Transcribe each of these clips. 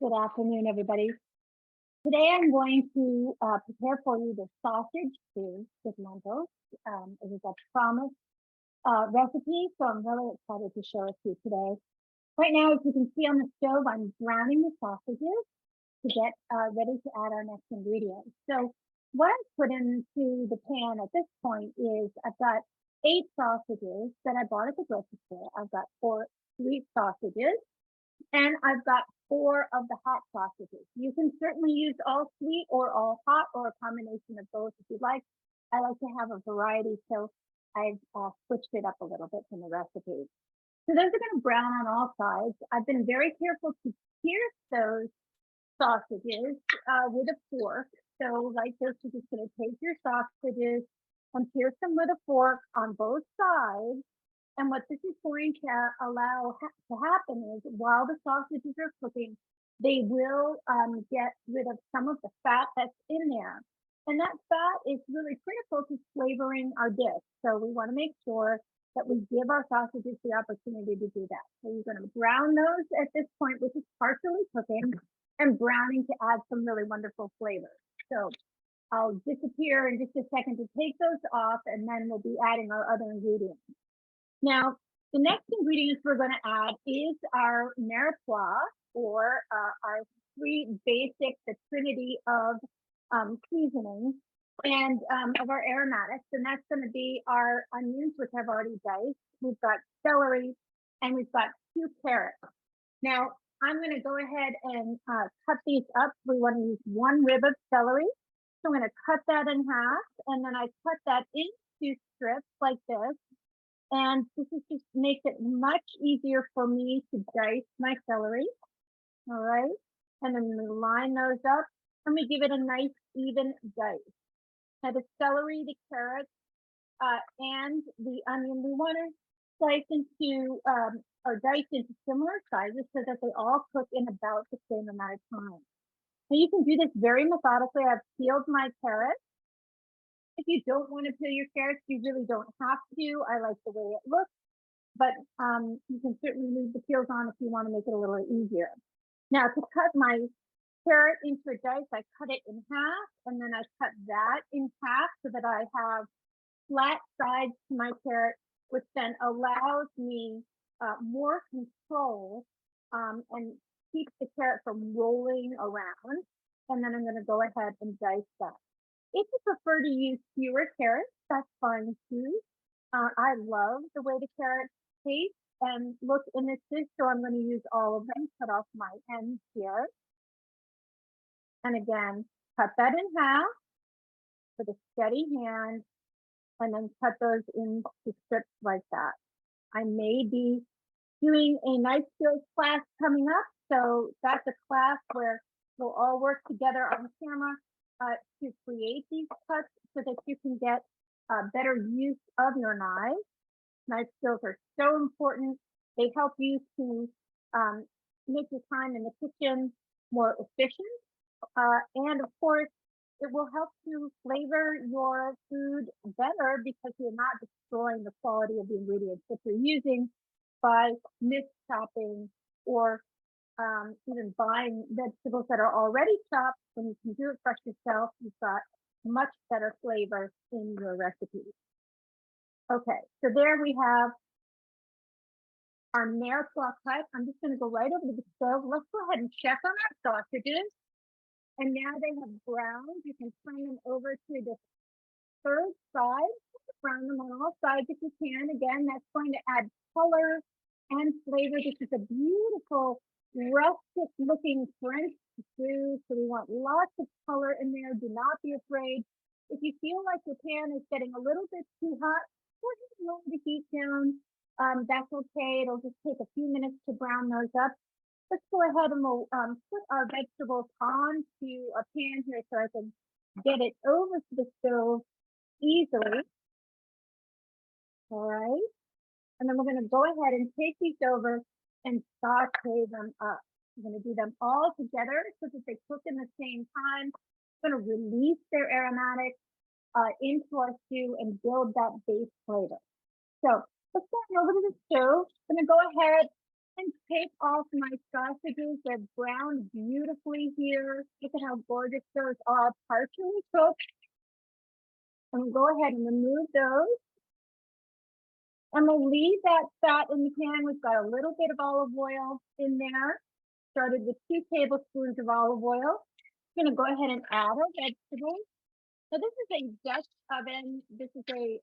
Good afternoon, everybody. Today I'm going to prepare for you the sausage stew with lentils. It is a promised recipe, so I'm really excited to share it to you today. Right now, as you can see on the stove, I'm browning the sausages to get ready to add our next ingredient. So what I put into the pan at this point is I've got 8 sausages that I bought at the grocery store. I've got 4 sweet sausages. And I've got 4 of the hot sausages. You can certainly use all sweet or all hot or a combination of both if you'd like. I like to have a variety, so I've switched it up a little bit from the recipe. So those are going to brown on all sides. I've been very careful to pierce those sausages with a fork. So like this, you're just going to take your sausages and pierce them with a fork on both sides. And what this is going to allow to happen is while the sausages are cooking, they will get rid of some of the fat that's in there. And that fat is really critical to flavoring our dish. So we want to make sure that we give our sausages the opportunity to do that. So you're going to brown those at this point, which is partially cooking, and browning to add some really wonderful flavor. So I'll disappear in just a second to take those off, and then we'll be adding our other ingredients. Now, the next ingredients we're going to add is our mirepoix, or our 3 basic, the trinity of seasonings and of our aromatics. And that's going to be our onions, which I've already diced. We've got celery, and we've got 2 carrots. Now, I'm going to go ahead and cut these up. We want to use 1 rib of celery. So I'm going to cut that in half, and then I cut that into strips like this. And this is just makes it much easier for me to dice my celery. All right. And then we line those up and we give it a nice even dice. Now the celery, the carrots, and the onion, we want to slice into or dice into similar sizes so that they all cook in about the same amount of time. Now you can do this very methodically. I've peeled my carrots. If you don't want to peel your carrots, you really don't have to. I like the way it looks, but you can certainly leave the peels on if you want to make it a little easier. Now to cut my carrot into a dice, I cut it in half, and then I cut that in half so that I have flat sides to my carrot, which then allows me more control and keeps the carrot from rolling around. And then I'm going to go ahead and dice that. If you prefer to use fewer carrots, that's fine too. I love the way the carrots taste and look in this dish, so I'm going to use all of them, cut off my ends here. And again, cut that in half with a steady hand, and then cut those into strips like that. I may be doing a knife skills class coming up, so that's a class where we'll all work together on camera to create these cuts so that you can get better use of your knives. Knife skills are so important. They help you to make your time in the kitchen more efficient. And of course, it will help to flavor your food better because you're not destroying the quality of the ingredients that you're using by mis-chopping or even buying vegetables that are already chopped. When you can do it fresh yourself, you've got much better flavor in your recipes. Okay, so there we have our mirepoix cut. I'm just going to go right over to the stove. Let's go ahead and check on our sausages. And now they have browned. You can turn them over to the third side. Brown them on all sides if you can. Again, that's going to add color and flavor. This is a beautiful rustic looking French stew. So we want lots of color in there. Do not be afraid. If you feel like your pan is getting a little bit too hot, go ahead and lower the heat down. That's okay. It'll just take a few minutes to brown those up. Let's go ahead and we'll put our vegetables onto a pan here so I can get it over to the stove easily. All right. And then we're going to go ahead and take these over and saute them up. We're going to do them all together so that they cook in the same time. We're going to release their aromatics into our stew and build that base flavor. So let's go over to the stove. I'm going to go ahead And take off my sausages. They're browned beautifully here. Look at how gorgeous those are, partially cooked. And go ahead and remove those. And we'll leave that fat in the pan. We've got a little bit of olive oil in there. Started with 2 tablespoons of olive oil. I'm gonna go ahead and add our vegetables. So this is a Dutch oven. This is a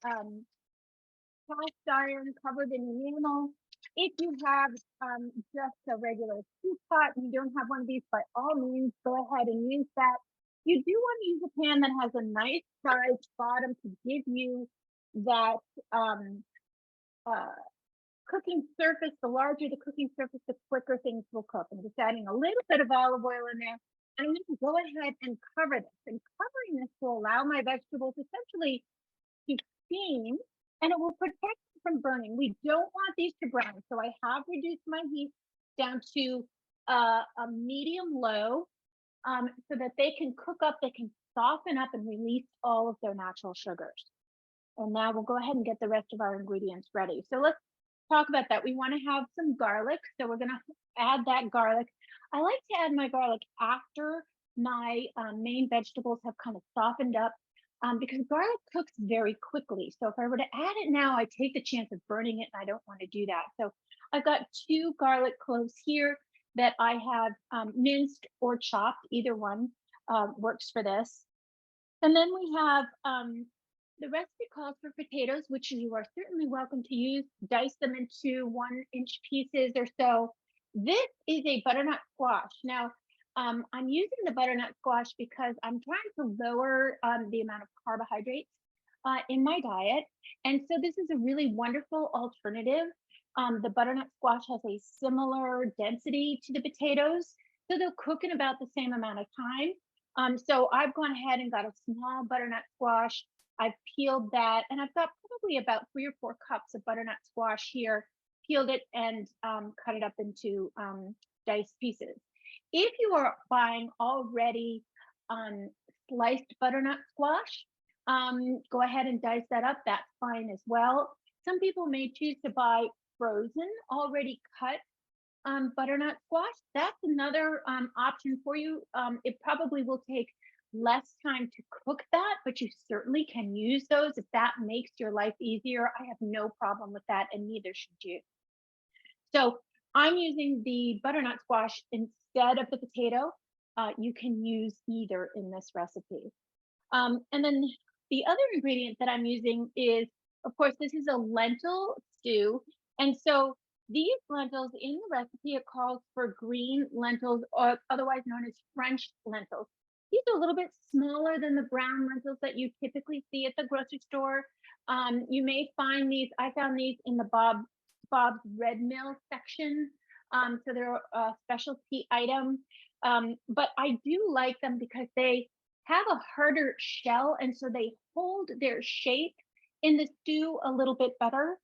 cast iron covered in enamel. If you have just a regular soup pot and you don't have one of these, by all means, go ahead and use that. You do want to use a pan that has a nice sized bottom to give you that cooking surface. The larger the cooking surface, the quicker things will cook. I'm just adding a little bit of olive oil in there. And I'm going to go ahead and cover this. And covering this will allow my vegetables essentially to steam, and it will protect them from burning. We don't want these to brown. So I have reduced my heat down to a medium low so that they can cook up, they can soften up and release all of their natural sugars. And now we'll go ahead and get the rest of our ingredients ready. So let's talk about that. We want to have some garlic. So we're going to add that garlic. I like to add my garlic after my main vegetables have kind of softened up because garlic cooks very quickly. So if I were to add it now, I take the chance of burning it, and I don't want to do that. So I've got 2 garlic cloves here that I have minced or chopped. Either one works for this. And then we have the recipe calls for potatoes, which you are certainly welcome to use. Dice them into 1-inch pieces or so. This is a butternut squash. Now, I'm using the butternut squash because I'm trying to lower the amount of carbohydrates in my diet. And so this is a really wonderful alternative. The butternut squash has a similar density to the potatoes, so they'll cook in about the same amount of time. So I've gone ahead and got a small butternut squash. I've peeled that, and I've got probably about 3 or 4 cups of butternut squash here. Peeled it and cut it up into diced pieces. If you are buying already sliced butternut squash, go ahead and dice that up. That's fine as well. Some people may choose to buy frozen, already cut butternut squash. That's another option for you. It probably will take less time to cook that, but you certainly can use those if that makes your life easier. I have no problem with that, and neither should you. So I'm using the butternut squash instead of the potato. You can use either in this recipe. And then the other ingredient that I'm using is, of course, this is a lentil stew. And so these lentils in the recipe, it calls for green lentils, or otherwise known as French lentils. These are a little bit smaller than the brown lentils that you typically see at the grocery store. You may find these, I found these in the Bob's Red Mill section. So they're a specialty item. But I do like them because they have a harder shell, and so they hold their shape in the stew a little bit better.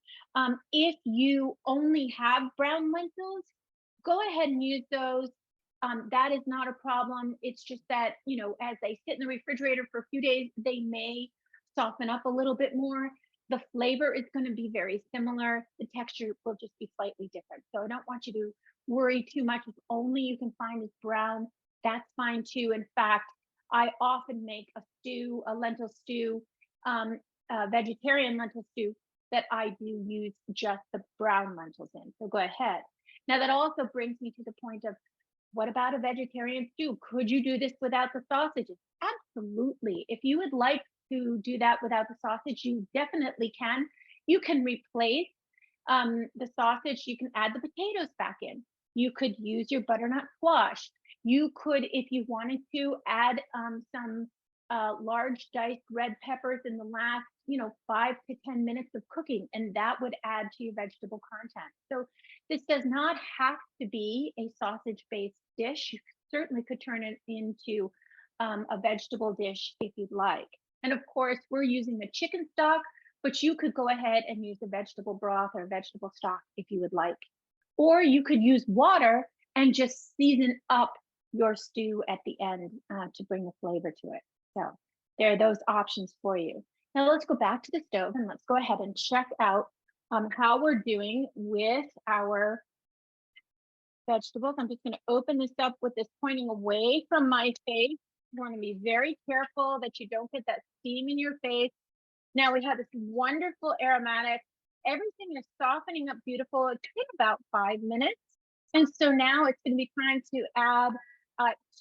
If you only have brown lentils, go ahead and use those. That is not a problem. It's just that, you know, as they sit in the refrigerator for a few days, they may soften up a little bit more. The flavor is going to be very similar. The texture will just be slightly different. So I don't want you to worry too much. If only you can find is brown, that's fine too. In fact, I often make a stew, a lentil stew, a vegetarian lentil stew that I do use just the brown lentils in. So go ahead. Now that also brings me to the point of, what about a vegetarian stew? Could you do this without the sausages? Absolutely. If you would like to do that without the sausage, you definitely can. You can replace the sausage. You can add the potatoes back in. You could use your butternut squash. You could, if you wanted to, add some large diced red peppers in the last, 5 to 10 minutes of cooking, and that would add to your vegetable content. So this does not have to be a sausage-based dish. You certainly could turn it into a vegetable dish if you'd like. And of course, we're using the chicken stock, but you could go ahead and use a vegetable broth or vegetable stock if you would like. Or you could use water and just season up your stew at the end to bring the flavor to it. So there are those options for you. Now let's go back to the stove and let's go ahead and check out how we're doing with our vegetables. I'm just going to open this up with this pointing away from my face. You want to be very careful that you don't get that steam in your face. Now we have this wonderful aromatic. Everything is softening up beautiful. It took about 5 minutes. And so now it's going to be time to add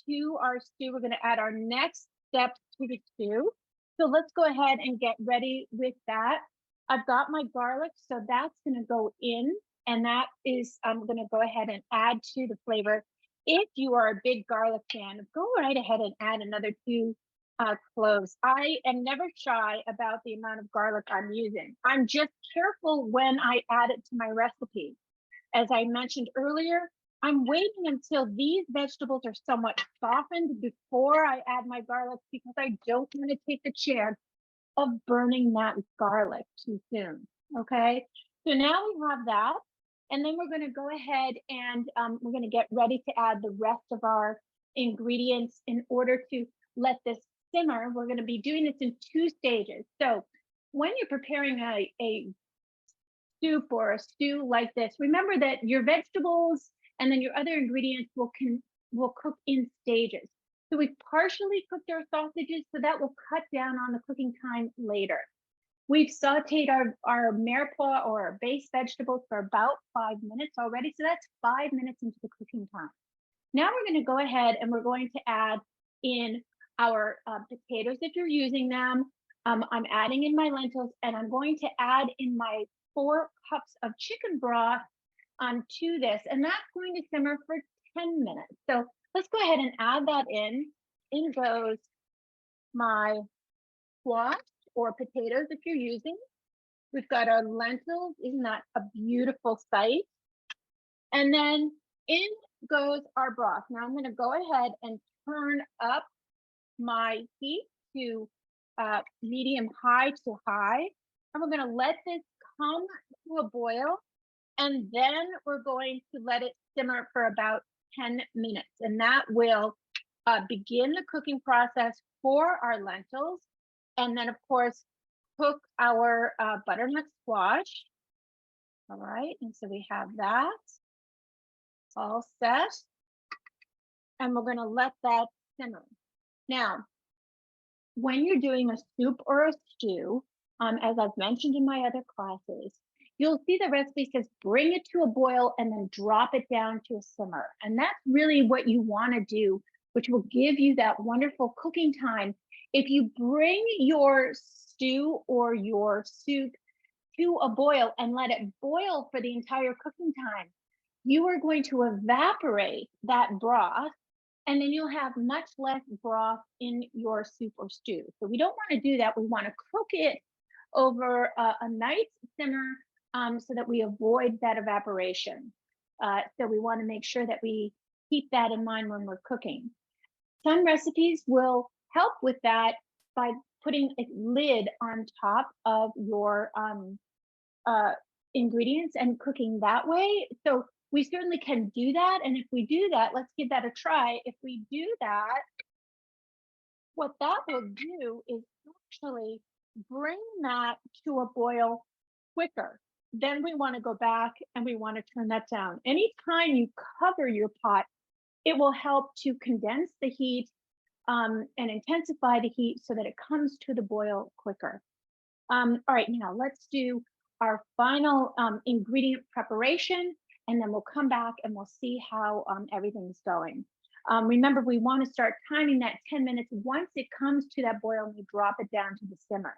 to our stew. We're going to add our next step to the stew. So let's go ahead and get ready with that. I've got my garlic, so that's going to go in. And that is, I'm going to go ahead and add to the flavor. If you are a big garlic fan, go right ahead and add another 2 cloves. I am never shy about the amount of garlic I'm using. I'm just careful when I add it to my recipe. As I mentioned earlier, I'm waiting until these vegetables are somewhat softened before I add my garlic because I don't want to take the chance of burning that garlic too soon. Okay, so now we have that. And then we're going to go ahead and we're going to get ready to add the rest of our ingredients in order to let this simmer. We're going to be doing this in 2 stages. So when you're preparing a soup or a stew like this, remember that your vegetables and then your other ingredients will cook in stages. So we've partially cooked our sausages, so that will cut down on the cooking time later. We've sauteed our mirepoix or our base vegetables for about 5 minutes already. So that's 5 minutes into the cooking time. Now we're going to go ahead and we're going to add in our potatoes if you're using them. I'm adding in my lentils, and I'm going to add in my 4 cups of chicken broth to this, and that's going to simmer for 10 minutes. So let's go ahead and add that in. In goes my squash or potatoes if you're using. We've got our lentils. Isn't that a beautiful sight? And then in goes our broth. Now I'm going to go ahead and turn up my heat to medium high to high. And we're going to let this come to a boil. And then we're going to let it simmer for about 10 minutes. And that will begin the cooking process for our lentils. And then, of course, cook our butternut squash. All right. And so we have that all set. And we're going to let that simmer. Now, when you're doing a soup or a stew, as I've mentioned in my other classes, you'll see the recipe says bring it to a boil and then drop it down to a simmer. And that's really what you want to do, which will give you that wonderful cooking time. If you bring your stew or your soup to a boil and let it boil for the entire cooking time, you are going to evaporate that broth, and then you'll have much less broth in your soup or stew. So we don't want to do that. We want to cook it over a nice simmer so that we avoid that evaporation. So we want to make sure that we keep that in mind when we're cooking. Some recipes will help with that by putting a lid on top of your ingredients and cooking that way. So we certainly can do that. And if we do that, let's give that a try. If we do that, what that will do is actually bring that to a boil quicker. Then we want to go back and we want to turn that down. Anytime you cover your pot, it will help to condense the heat and intensify the heat so that it comes to the boil quicker. All right, now let's do our final ingredient preparation, and then we'll come back and we'll see how everything's going. Remember, we want to start timing that 10 minutes. Once it comes to that boil, we drop it down to the simmer.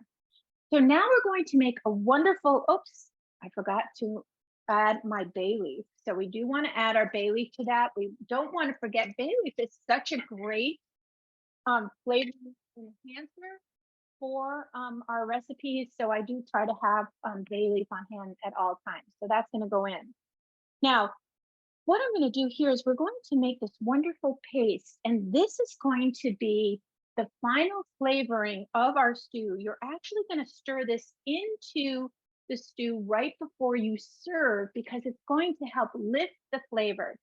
So now we're going to make a wonderful, oops, I forgot to add my bay leaf. So we do want to add our bay leaf to that. We don't want to forget bay leaf is such a great flavor enhancer for our recipes. So I do try to have bay leaf on hand at all times. So that's going to go in. Now, what I'm going to do here is we're going to make this wonderful paste, and this is going to be the final flavoring of our stew. You're actually going to stir this into the stew right before you serve because it's going to help lift the flavor.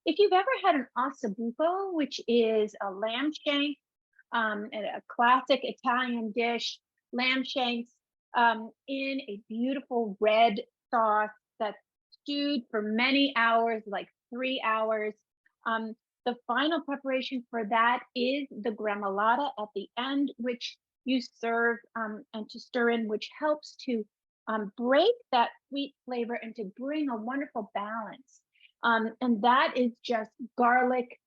If you've ever had an ossobuco, which is a lamb shank, a classic Italian dish, lamb shanks in a beautiful red sauce that's stewed for many hours, like 3 hours. Um, the final preparation for that is the gremolata at the end, which you serve and to stir in, which helps to break that sweet flavor and to bring a wonderful balance. And that is just garlic,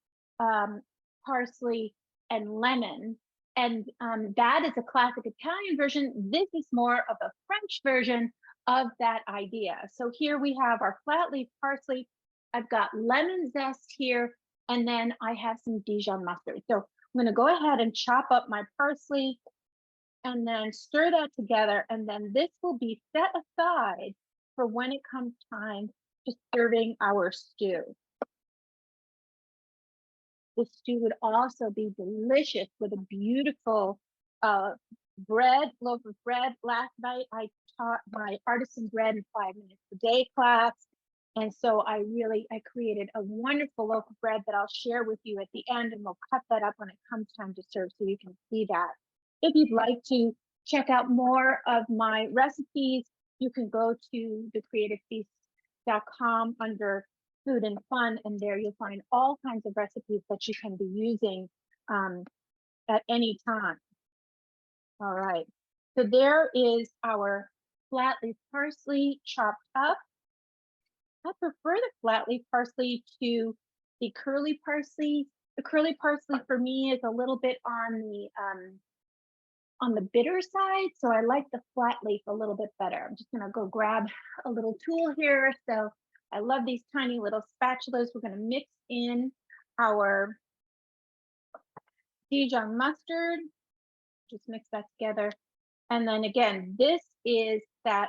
parsley, and lemon. And that is a classic Italian version. This is more of a French version of that idea. So here we have our flat leaf parsley. I've got lemon zest here, and then I have some Dijon mustard. So I'm going to go ahead and chop up my parsley and then stir that together. And then this will be set aside for when it comes time to serving our stew. The stew would also be delicious with a beautiful loaf of bread. Last night, I taught my artisan bread in 5 minutes a day class. And so I created a wonderful loaf of bread that I'll share with you at the end, and we'll cut that up when it comes time to serve so you can see that. If you'd like to check out more of my recipes, you can go to thecreativefeast.com under food and fun, and there you'll find all kinds of recipes that you can be using at any time. All right, so there is our flat leaf parsley chopped up. I prefer the flat leaf parsley to the curly parsley. The curly parsley for me is a little bit on the bitter side, so I like the flat leaf a little bit better. I'm just gonna go grab a little tool here. So I love these tiny little spatulas. We're gonna mix in our Dijon mustard, just mix that together. And then again, this is that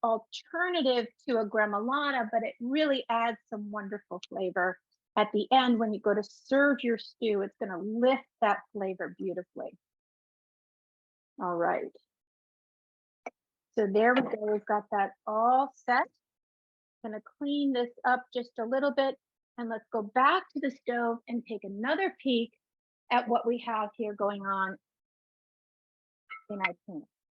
alternative to a gremolata, but it really adds some wonderful flavor at the end. When you go to serve your stew, it's going to lift that flavor beautifully. All right, so there we go. We've got that all set. Going to clean this up just a little bit, and let's go back to the stove and take another peek at what we have here going on in our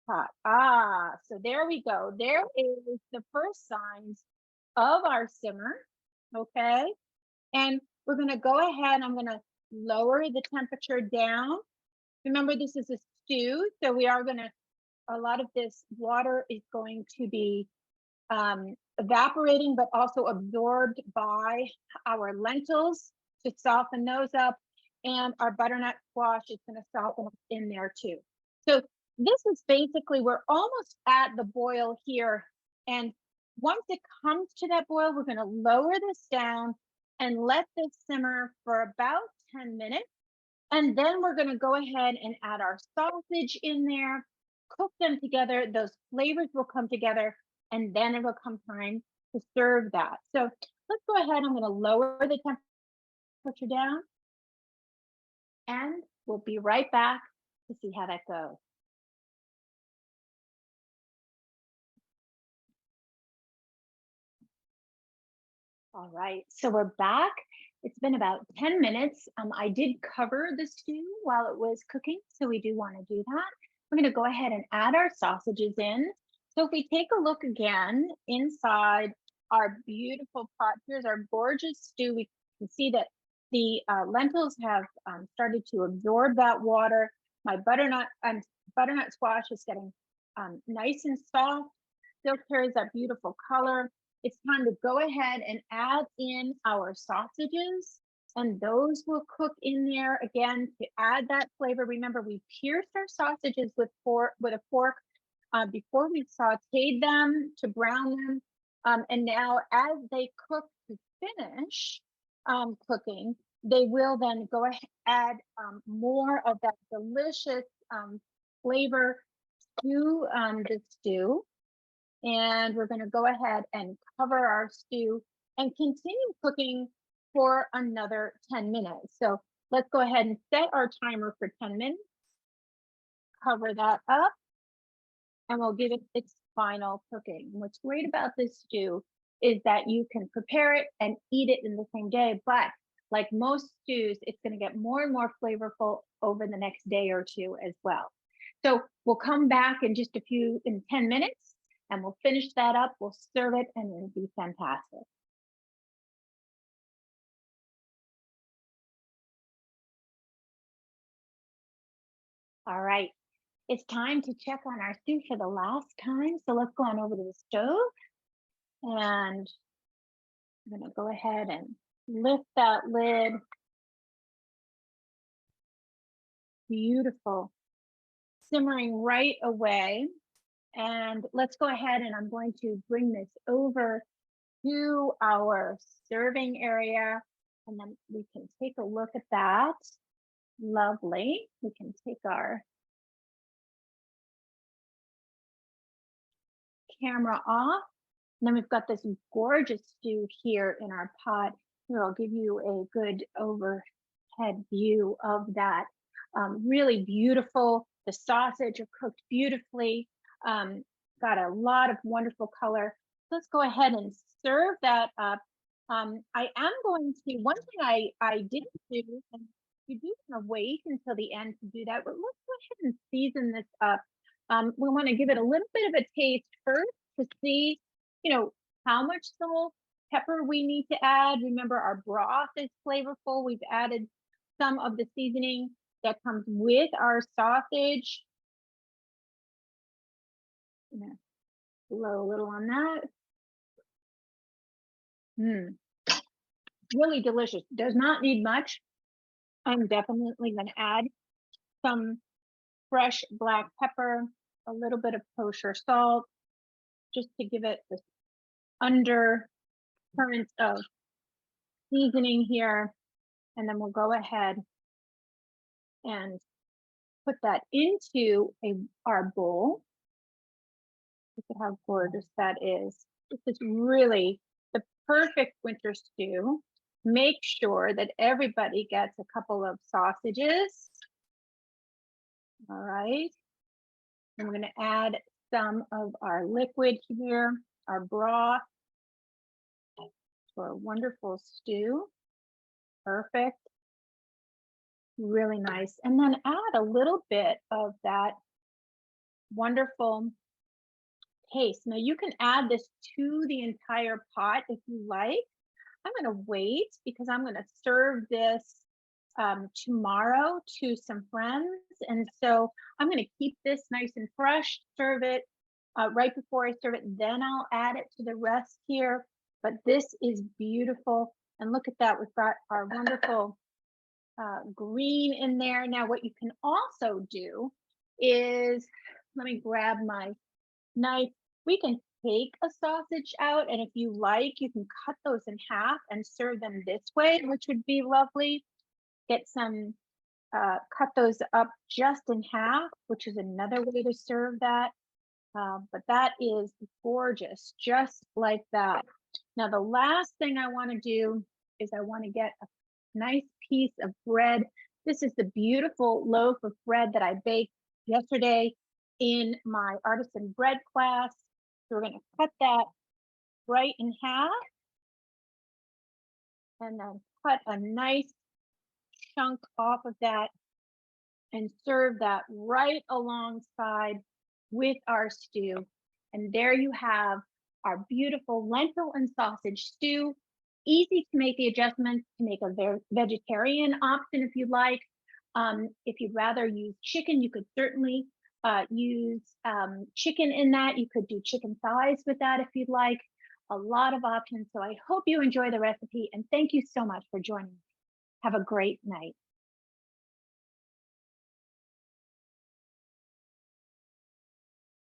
pot. So there we go. There is the first signs of our simmer. Okay, and we're going to go ahead. I'm going to lower the temperature down. Remember, this is a stew, so we are going to, a lot of this water is going to be evaporating, but also absorbed by our lentils to soften those up, and our butternut squash is going to soften up in there too. So this is basically, we're almost at the boil here, and once it comes to that boil, we're going to lower this down and let this simmer for about 10 minutes. And then we're going to go ahead and add our sausage in there, cook them together. Those flavors will come together, and then it'll come time to serve that. So let's go ahead. I'm going to lower the temperature down, and we'll be right back to see how that goes. All right, so we're back. It's been about 10 minutes. I did cover the stew while it was cooking, so we do want to do that. We're going to go ahead and add our sausages in. So if we take a look again inside our beautiful pot, here's our gorgeous stew. We can see that the lentils have started to absorb that water. My butternut squash is getting nice and soft. Still carries that beautiful color. It's time to go ahead and add in our sausages, and those will cook in there again to add that flavor. Remember, we pierced our sausages with a fork before we sauteed them to brown them. And now as they cook to finish cooking, they will then go ahead and add more of that delicious flavor to the stew. And we're going to go ahead and cover our stew and continue cooking for another 10 minutes. So let's go ahead and set our timer for 10 minutes. Cover that up, and we'll give it its final cooking. And what's great about this stew is that you can prepare it and eat it in the same day, but like most stews, it's going to get more and more flavorful over the next day or two as well. So we'll come back in 10 minutes, and we'll finish that up. We'll serve it, and it'll be fantastic. All right, it's time to check on our stew for the last time. So let's go on over to the stove, and I'm gonna go ahead and lift that lid. Beautiful, simmering right away. And let's go ahead, and I'm going to bring this over to our serving area, and then we can take a look at that. Lovely. We can take our camera off. And then we've got this gorgeous stew here in our pot. Here, I'll give you a good overhead view of that. Really beautiful. The sausage are cooked beautifully. Got a lot of wonderful color. Let's go ahead and serve that up. I am going to, one thing I didn't do, and you do want to wait until the end to do that, but let's go ahead and season this up. We want to give it a little bit of a taste first to see, how much salt, pepper we need to add. Remember, our broth is flavorful. We've added some of the seasoning that comes with our sausage. I'm gonna blow a little on that. Really delicious. Does not need much. I'm definitely going to add some fresh black pepper, a little bit of kosher salt, just to give it this undercurrent of seasoning here. And then we'll go ahead and put that into our bowl. Look at how gorgeous that is. This is really the perfect winter stew. Make sure that everybody gets a couple of sausages. All right. And we're going to add some of our liquid here, our broth, to our wonderful stew. Perfect. Really nice. And then add a little bit of that wonderful paste. Now you can add this to the entire pot if you like. I'm going to wait because I'm going to serve this tomorrow to some friends. And so I'm going to keep this nice and fresh, serve it right before I serve it. Then I'll add it to the rest here. But this is beautiful. And look at that. We've got our wonderful green in there. Now, what you can also do is, let me grab my knife. We can take a sausage out, and if you like, you can cut those in half and serve them this way, which would be lovely. Get some, cut those up just in half, which is another way to serve that. But that is gorgeous, just like that. Now, the last thing I want to do is I want to get a nice piece of bread. This is the beautiful loaf of bread that I baked yesterday in my artisan bread class. So we're going to cut that right in half and then cut a nice chunk off of that and serve that right alongside with our stew. And there you have our beautiful lentil and sausage stew. Easy to make the adjustments to make a vegetarian option if you'd like. If you'd rather use chicken, you could certainly use chicken in that. You could do chicken thighs with that if you'd like. A lot of options. So I hope you enjoy the recipe, and thank you so much for joining me. Have a great night.